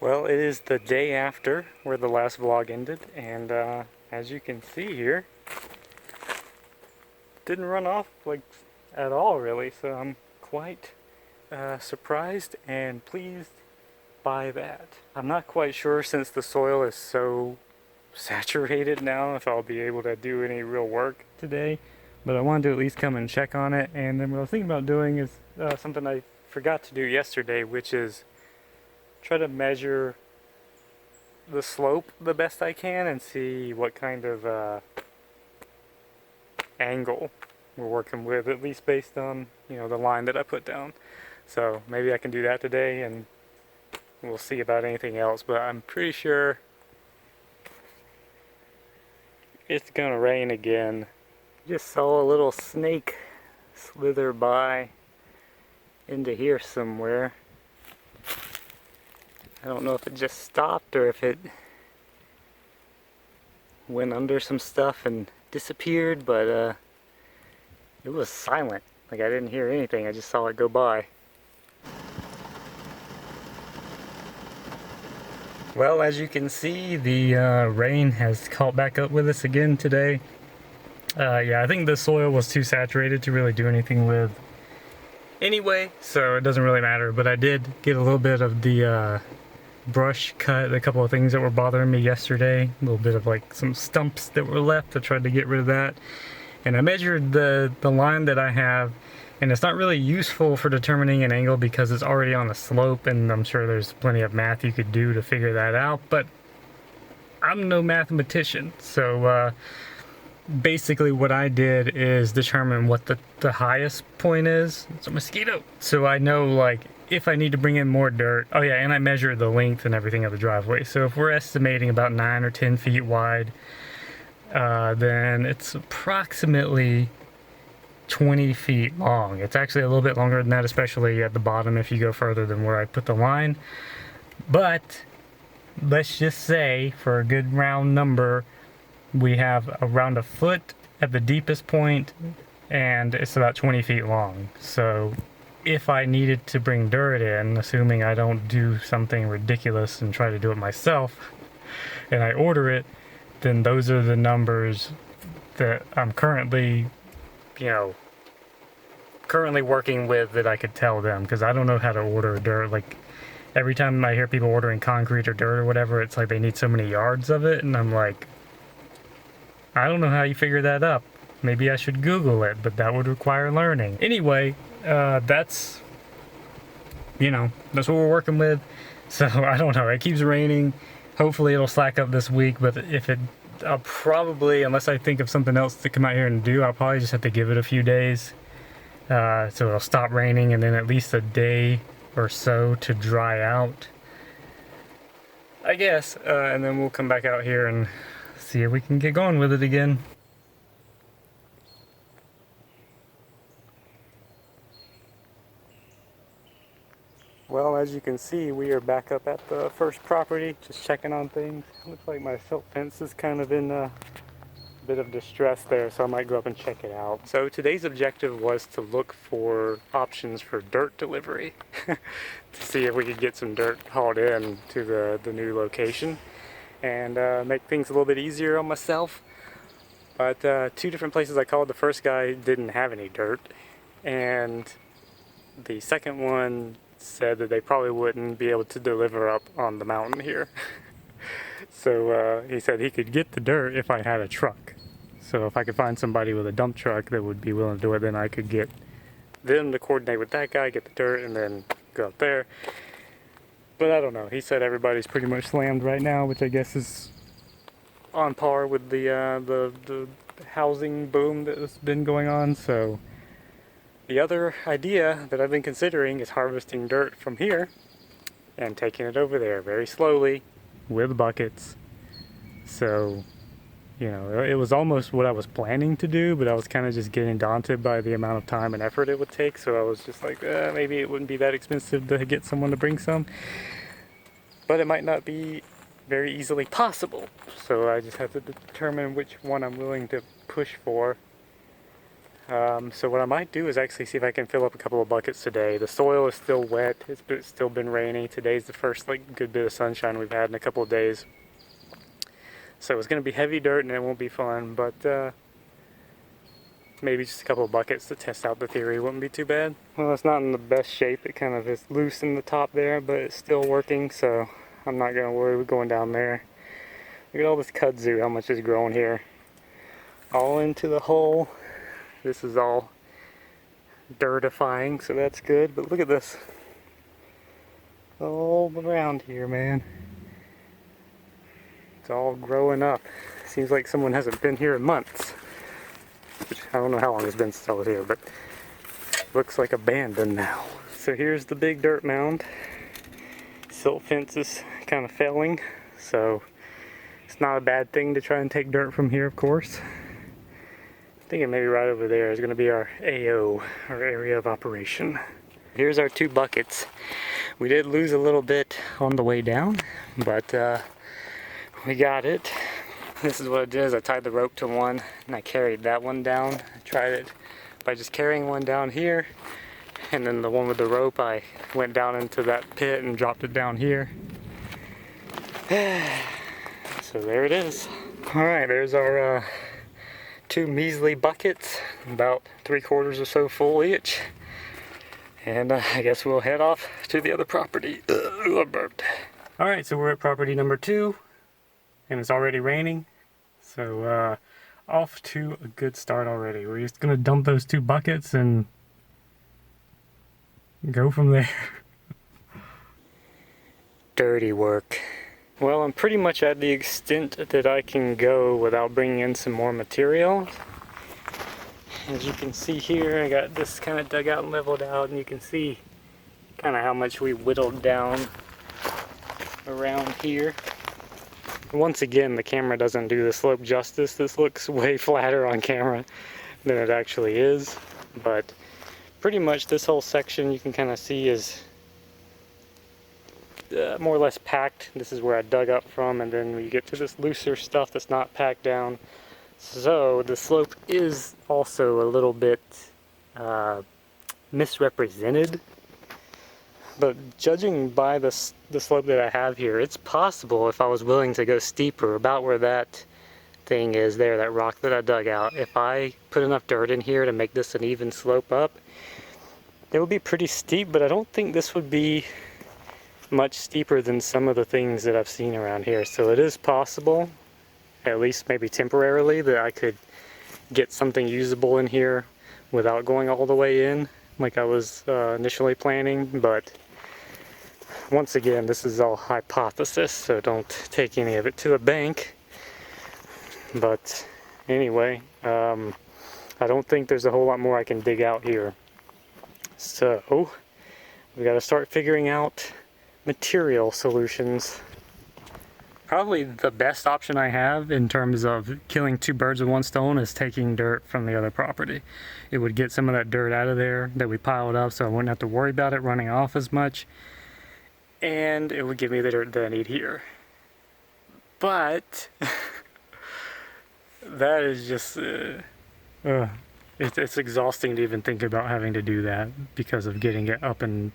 Well, it is the day after where the last vlog ended, and as you can see here, didn't run off like at all really, so I'm quite surprised and pleased by that. I'm not quite sure, since the soil is so saturated now, if I'll be able to do any real work today, but I wanted to at least come and check on it. And then what I was thinking about doing is something I forgot to do yesterday, which is try to measure the slope the best I can and see what kind of angle we're working with, at least based on, you know, the line that I put down. So maybe I can do that today, and we'll see about anything else, but I'm pretty sure it's gonna rain again. Just saw a little snake slither by into here somewhere. I don't know if it just stopped or if it went under some stuff and disappeared, but it was silent. Like, I didn't hear anything, I just saw it go by. Well, as you can see, the rain has caught back up with us again today. Yeah, I think the soil was too saturated to really do anything with anyway, so it doesn't really matter. But I did get a little bit of the brush cut, a couple of things that were bothering me yesterday, a little bit of like some stumps that were left. I tried to get rid of that, and I measured the line that I have, and it's not really useful for determining an angle because it's already on a slope, and I'm sure there's plenty of math you could do to figure that out, but I'm no mathematician. So basically what I did is determine what the highest point is. It's a mosquito. So I know, like, if I need to bring in more dirt. Oh yeah, and I measured the length and everything of the driveway. So if we're estimating about 9 or 10 feet wide, then it's approximately 20 feet long. It's actually a little bit longer than that, especially at the bottom if you go further than where I put the line. But let's just say, for a good round number, we have around a foot at the deepest point, and it's about 20 feet long. So if I needed to bring dirt in, assuming I don't do something ridiculous and try to do it myself, and I order it, then those are the numbers that I'm currently, you know, working with, that I could tell them, because I don't know how to order dirt. Like, every time I hear people ordering concrete or dirt or whatever, it's like they need so many yards of it, and I'm like, I don't know how you figure that up. Maybe I should Google it, but that would require learning. Anyway, that's, you know, that's what we're working with. So I don't know, it keeps raining. Hopefully it'll slack up this week, but if it, I'll probably, unless I think of something else to come out here and do, I'll probably just have to give it a few days. So it'll stop raining, and then at least a day or so to dry out, I guess. And then we'll come back out here and see if we can get going with it again. Well, as you can see, we are back up at the first property, just checking on things. Looks like my silt fence is kind of in a bit of distress there, so I might go up and check it out. So today's objective was to look for options for dirt delivery to see if we could get some dirt hauled in to the new location and make things a little bit easier on myself. But two different places I called, the first guy didn't have any dirt, and the second one said that they probably wouldn't be able to deliver up on the mountain here. So he said he could get the dirt if I had a truck. So if I could find somebody with a dump truck that would be willing to do it, then I could get them to coordinate with that guy, get the dirt, and then go up there. But I don't know. He said everybody's pretty much slammed right now, which I guess is on par with the housing boom that has been going on. So the other idea that I've been considering is harvesting dirt from here and taking it over there very slowly with buckets. So, you know, it was almost what I was planning to do, but I was kind of just getting daunted by the amount of time and effort it would take. So I was just like, maybe it wouldn't be that expensive to get someone to bring some, but it might not be very easily possible. So I just have to determine which one I'm willing to push for. So what I might do is actually see if I can fill up a couple of buckets today. The soil is still wet. It's still been rainy. Today's the first like good bit of sunshine we've had in a couple of days. So it's going to be heavy dirt and it won't be fun, but maybe just a couple of buckets to test out the theory wouldn't be too bad. Well, it's not in the best shape. It kind of is loose in the top there, but it's still working, so I'm not going to worry with going down there. Look at all this kudzu, how much is growing here. All into the hole. This is all dirtifying, so that's good. But look at this. All around here, man. It's all growing up. Seems like someone hasn't been here in months. Which I don't know how long it's been since I was here, but looks like abandoned now. So here's the big dirt mound. Silt fence is kind of failing, so it's not a bad thing to try and take dirt from here, of course. I'm thinking maybe right over there is going to be our AO, our area of operation. Here's our 2 buckets. We did lose a little bit on the way down, but we got it. This is what I did is I tied the rope to one and I carried that one down. I tried it by just carrying one down here, and then the one with the rope I went down into that pit and dropped it down here. So there it is. Alright, there's our 2 measly buckets, about 3/4 or so full each. And I guess we'll head off to the other property. I burped. Alright, so we're at property number 2, and it's already raining. So off to a good start already. We're just gonna dump those 2 buckets and go from there. Dirty work. Well, I'm pretty much at the extent that I can go without bringing in some more material. As you can see here, I got this kind of dug out and leveled out, and you can see kind of how much we whittled down around here. Once again, the camera doesn't do the slope justice. This looks way flatter on camera than it actually is, but pretty much this whole section you can kind of see is more or less packed. This is where I dug up from, and then we get to this looser stuff that's not packed down. So the slope is also a little bit misrepresented. But judging by the slope that I have here, it's possible if I was willing to go steeper, about where that thing is there, that rock that I dug out, if I put enough dirt in here to make this an even slope up, it would be pretty steep, but I don't think this would be much steeper than some of the things that I've seen around here. So it is possible, at least maybe temporarily, that I could get something usable in here without going all the way in like I was initially planning. But once again, this is all hypothesis, so don't take any of it to the bank. But anyway, I don't think there's a whole lot more I can dig out here. So we got to start figuring out material solutions. Probably the best option I have in terms of killing 2 birds with 1 stone is taking dirt from the other property. It would get some of that dirt out of there that we piled up, so I wouldn't have to worry about it running off as much, and it would give me the dirt that I need here. But that is just it's exhausting to even think about having to do that because of getting it up and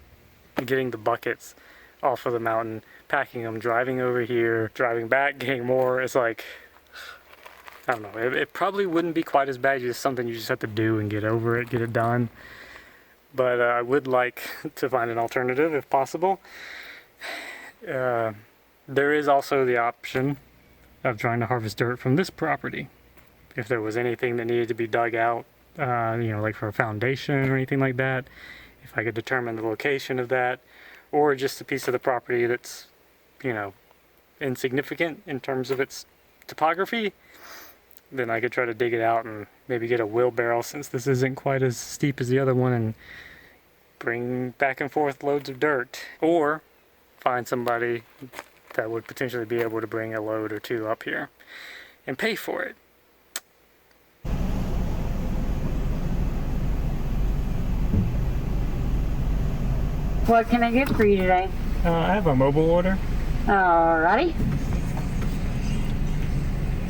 getting the buckets off of the mountain, packing them, driving over here, driving back, getting more. It's like, I don't know, it probably wouldn't be quite as bad. It's just something you just have to do and get over it, get it done. But I would like to find an alternative if possible. There is also the option of trying to harvest dirt from this property. If there was anything that needed to be dug out, you know, like for a foundation or anything like that, if I could determine the location of that, or just a piece of the property that's, you know, insignificant in terms of its topography, then I could try to dig it out and maybe get a wheelbarrow, since this isn't quite as steep as the other one, and bring back and forth loads of dirt. Or find somebody that would potentially be able to bring a load or 2 up here and pay for it. What can I get for you today? I have a mobile order. Alrighty.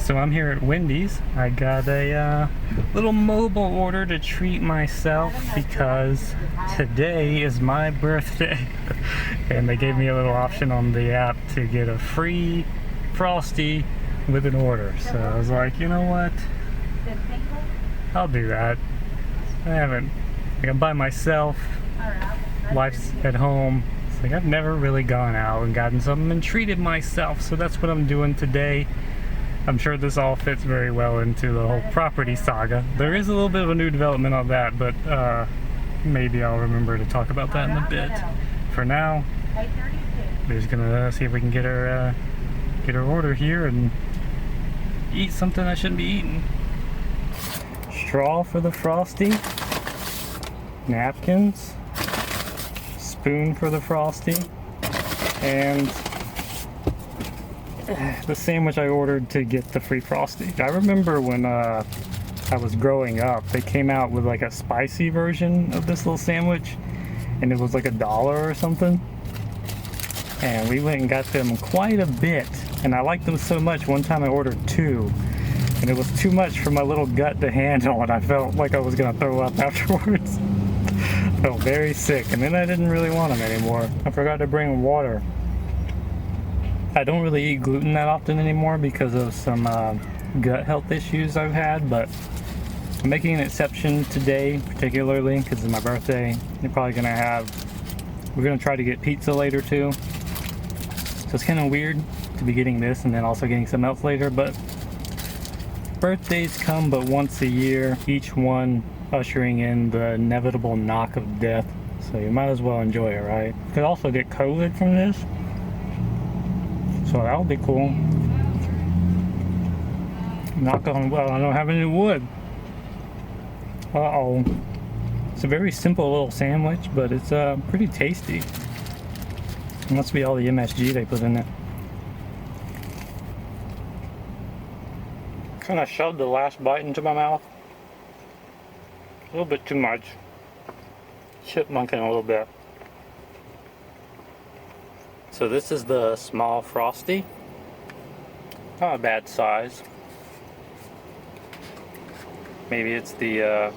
So I'm here at Wendy's. I got a little mobile order to treat myself because today is my birthday. And they gave me a little option on the app to get a free Frosty with an order. So I was like, you know what? I'll do that. I'm by myself. Wife's at home. It's like I've never really gone out and gotten something and treated myself. So that's what I'm doing today. I'm sure this all fits very well into the whole property saga. There is a little bit of a new development on that, but maybe I'll remember to talk about that in a bit. For now, we're just gonna see if we can get her order here and eat something I shouldn't be eating. Straw for the Frosty, napkins, spoon for the Frosty, and the sandwich I ordered to get the free Frosty. I remember when I was growing up, they came out with like a spicy version of this little sandwich, and it was like $1 or something. And we went and got them quite a bit, and I liked them so much. One time I ordered 2, and it was too much for my little gut to handle, and I felt like I was gonna throw up afterwards. I felt very sick, and then I didn't really want them anymore. I forgot to bring water. I don't really eat gluten that often anymore because of some gut health issues I've had, but I'm making an exception today, particularly because it's my birthday. We're gonna try to get pizza later too. So it's kind of weird to be getting this and then also getting something else later, but birthdays come but once a year, each one ushering in the inevitable knock of death. So you might as well enjoy it, right? You could also get COVID from this. So that would be cool. Knock on wood. I don't have any wood. Uh-oh. It's a very simple little sandwich, but it's pretty tasty. It must be all the MSG they put in it. Kind of shoved the last bite into my mouth. A little bit too much. Chipmunking a little bit. So this is the small Frosty. Not a bad size. Maybe it's the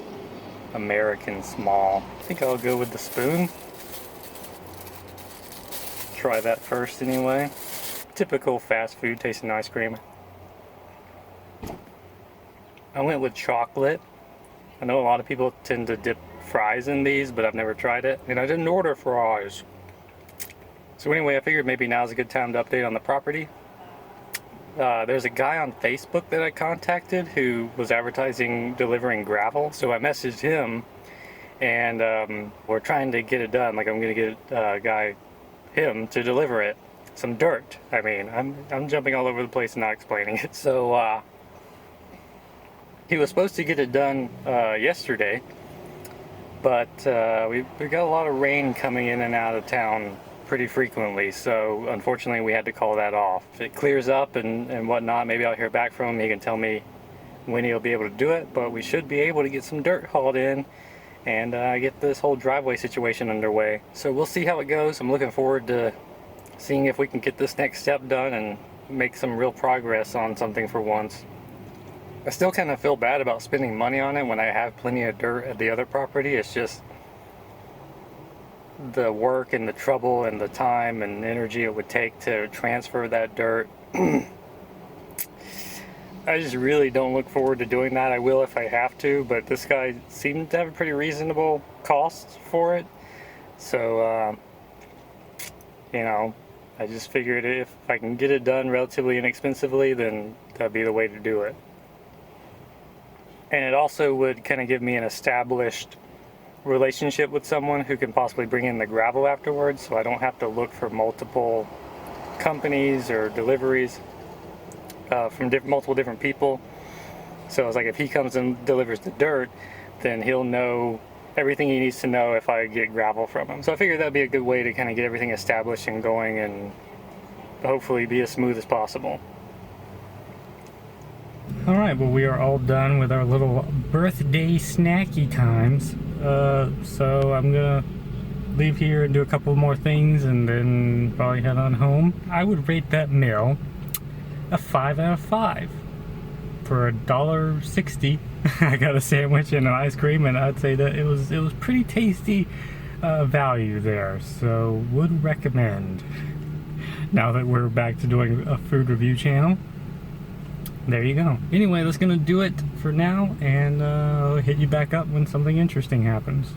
American small. I think I'll go with the spoon. Try that first anyway. Typical fast food tasting ice cream. I went with chocolate. I know a lot of people tend to dip fries in these, but I've never tried it. And I didn't order fries. So anyway, I figured maybe now's a good time to update on the property. There's a guy on Facebook that I contacted who was advertising delivering gravel. So I messaged him, and we're trying to get it done. Like I'm gonna get him to deliver it. Some dirt. I mean, I'm jumping all over the place and not explaining it. So he was supposed to get it done yesterday, but we got a lot of rain coming in and out of town pretty frequently, so unfortunately we had to call that off. If it clears up and whatnot, maybe I'll hear back from him. He can tell me when he'll be able to do it, but we should be able to get some dirt hauled in and get this whole driveway situation underway. So we'll see how it goes. I'm looking forward to seeing if we can get this next step done and make some real progress on something for once. I still kind of feel bad about spending money on it when I have plenty of dirt at the other property. It's just the work and the trouble and the time and energy it would take to transfer that dirt. I just really don't look forward to doing that. I will if I have to, but this guy seemed to have a pretty reasonable cost for it. So, you know, I just figured if I can get it done relatively inexpensively, then that'd be the way to do it. And it also would kind of give me an established relationship with someone who can possibly bring in the gravel afterwards, so I don't have to look for multiple companies or deliveries from multiple different people. So it's like if he comes and delivers the dirt, then he'll know everything he needs to know if I get gravel from him. So I figured that'd be a good way to kind of get everything established and going and hopefully be as smooth as possible. Alright, well we are all done with our little birthday snacky times. So I'm gonna leave here and do a couple more things and then probably head on home. I would rate that meal a 5 out of 5. for $1.60, I got a sandwich and an ice cream, and I'd say that it was pretty tasty value there. So would recommend. Now that we're back to doing a food review channel, there you go. Anyway, that's gonna do it for now, and hit you back up when something interesting happens.